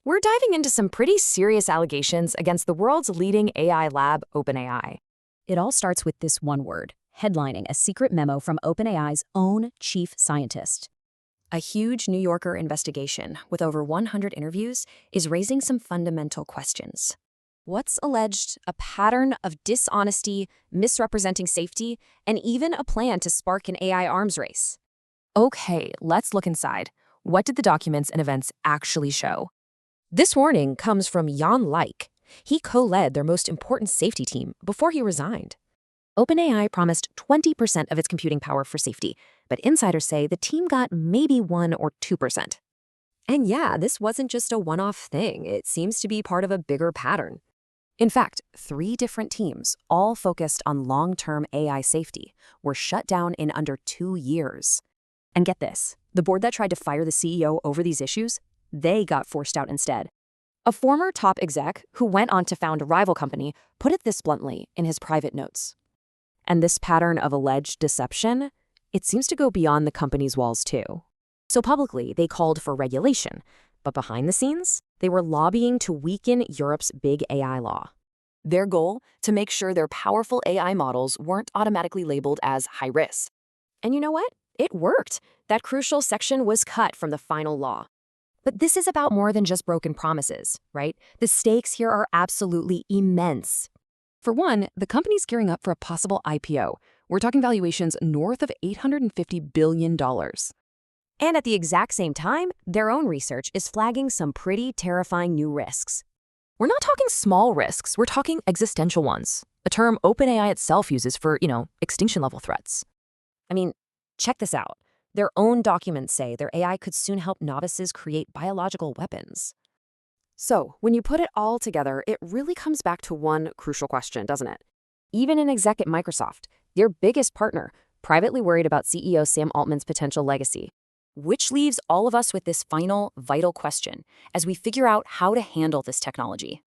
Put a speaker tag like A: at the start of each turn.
A: We're diving into some pretty serious allegations against the world's leading AI lab, OpenAI.
B: It all starts with this one word, headlining a secret memo from OpenAI's own chief scientist.
A: A huge New Yorker investigation with over 100 interviews is raising some fundamental questions. What's alleged a pattern of dishonesty, misrepresenting safety, and even a plan to spark an AI arms race? Okay, let's look inside. What did the documents and events actually show? This warning comes from Jan Leik. He co-led their most important safety team before he resigned. OpenAI promised 20% of its computing power for safety, but insiders say the team got maybe 1 or 2%. And yeah, this wasn't just a one-off thing. It seems to be part of a bigger pattern. In fact, 3 different teams, all focused on long-term AI safety, were shut down in under 2 years. And get this, the board that tried to fire the CEO over these issues, they got forced out instead. A former top exec who went on to found a rival company put it this bluntly in his private notes. And this pattern of alleged deception, it seems to go beyond the company's walls too. So publicly, they called for regulation, but behind the scenes, they were lobbying to weaken Europe's big AI law. Their goal, to make sure their powerful AI models weren't automatically labeled as high risk. And you know what? It worked. That crucial section was cut from the final law. But this is about more than just broken promises, right? The stakes here are absolutely immense. For one, the company's gearing up for a possible IPO. We're talking valuations north of $850 billion. And at the exact same time, their own research is flagging some pretty terrifying new risks. We're not talking small risks, we're talking existential ones, a term OpenAI itself uses for, extinction-level threats. I mean, check this out. Their own documents say their AI could soon help novices create biological weapons. So, when you put it all together, it really comes back to one crucial question, doesn't it? Even an exec at Microsoft, their biggest partner, privately worried about CEO Sam Altman's potential legacy. Which leaves all of us with this final, vital question as we figure out how to handle this technology.